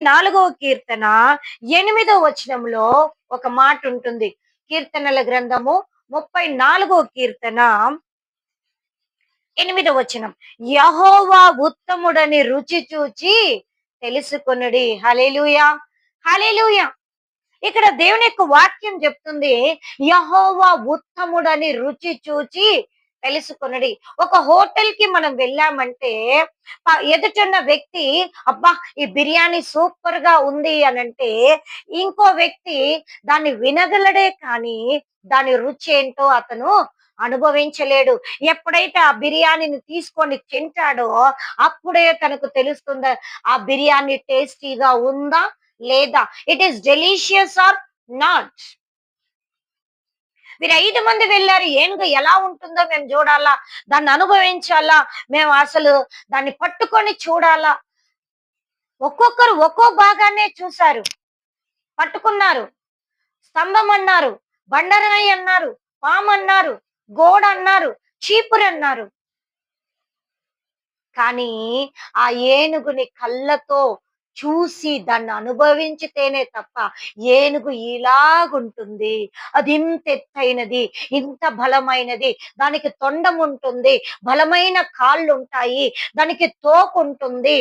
4వ కీర్తన 8వ వచనంలో ఒక మాట ఉంటుంది. కీర్తనల గ్రంథము 34వ కీర్తన 8వ వచనం. యెహోవా ఉత్తముడని రుచి చూచి తెలుసుకొనుడి. హల్లెలూయా! హల్లెలూయా! ఇక్కడ దేవుని యొక్క వాక్యం చెప్తుంది, యెహోవా ఉత్తముడని రుచి చూచి తెలుసుకొనుడి. ఒక హోటల్ కి మనం వెళ్ళామంటే ఎదుటున్న వ్యక్తి, అబ్బా ఈ బిర్యానీ సూపర్ గా ఉంది అనంటే, ఇంకో వ్యక్తి దాన్ని వినగలడే కానీ దాని రుచి ఏంటో అతను అనుభవించలేడు. ఎప్పుడైతే ఆ బిర్యానీని తీసుకొని తింటాడో అప్పుడే తనకు తెలుస్తుంది ఆ బిర్యానీ టేస్టీగా ఉందా లేదా, it is delicious or not. మీరు 5 మంది వెళ్ళారు, ఏనుగు ఎలా ఉంటుందో మేము చూడాలా, దాన్ని అనుభవించాలా, మేము అసలు దాన్ని పట్టుకొని చూడాలా. ఒక్కొక్కరు ఒక్కో భాగాన్నే చూశారు, పట్టుకున్నారు. స్తంభం అన్నారు, బండరాయి అన్నారు, పాము అన్నారు, గోడ అన్నారు, చీపురు అన్నారు. కానీ ఆ ఏనుగుని కళ్ళతో చూసి దాన్ని అనుభవించితేనే తప్ప ఏనుగు ఇలాగుంటుంది, అది ఇంత ఎత్తైనది, ఇంత బలమైనది, దానికి తొండం ఉంటుంది, బలమైన కాళ్ళు ఉంటాయి, దానికి తోకుంటుంది,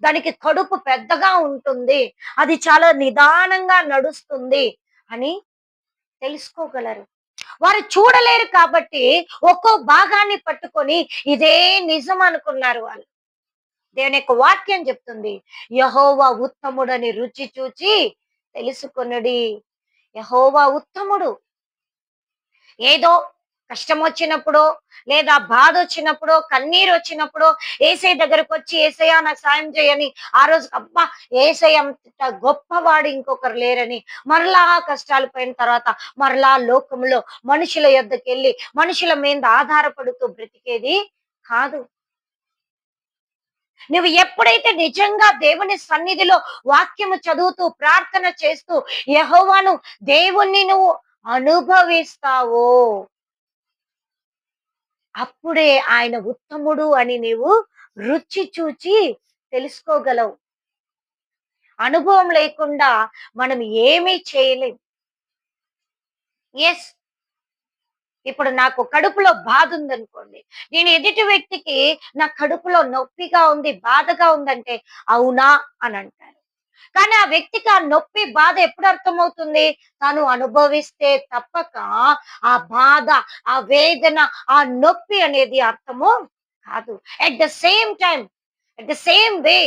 దానికి కడుపు పెద్దగా ఉంటుంది, అది చాలా నిదానంగా నడుస్తుంది అని తెలుసుకోగలరు. వారు చూడలేరు కాబట్టి ఒక్కో భాగాన్ని పట్టుకొని ఇదే నిజం అనుకున్నారు వాళ్ళు. దేవుని యొక్క వాక్యం చెప్తుంది, యెహోవా ఉత్తముడని రుచి చూచి తెలుసుకొనుడి. యెహోవా ఉత్తముడు. ఏదో కష్టం వచ్చినప్పుడో, లేదా బాధ వచ్చినప్పుడో, కన్నీరు వచ్చినప్పుడో ఏసై దగ్గరకు వచ్చి, ఏసయ్యా నాకు సాయం చేయని, ఆ రోజు అబ్బా ఏసై అంత గొప్పవాడు ఇంకొకరు లేరని మరలా కష్టాలు పోయిన తర్వాత మరలా లోకంలో మనుషుల యొద్దకు వెళ్ళి మనుషుల మీద ఆధారపడుతూ బ్రతికేది కాదు. నువ్వు ఎప్పుడైతే నిజంగా దేవుని సన్నిధిలో వాక్యము చదువుతూ ప్రార్థన చేస్తూ యెహోవాను, దేవుణ్ణి నువ్వు అనుభవిస్తావో అప్పుడే ఆయన ఉత్తముడు అని నీవు రుచి చూచి తెలుసుకోగలవు. అనుభవం లేకుండా మనం ఏమీ చేయలేం. ఎస్, ఇప్పుడు నాకు కడుపులో బాధ ఉందనుకోండి, నేను ఎదుటి వ్యక్తికి నా కడుపులో నొప్పిగా ఉంది, బాధగా ఉందంటే అవునా అని అంటారు. కానీ ఆ వ్యక్తికి ఆ నొప్పి బాధ ఎప్పుడు అర్థమవుతుంది, తను అనుభవిస్తే తప్పక ఆ బాధ, ఆ వేదన, ఆ నొప్పి అనేది అర్థము కాదు. At the same time, at the same way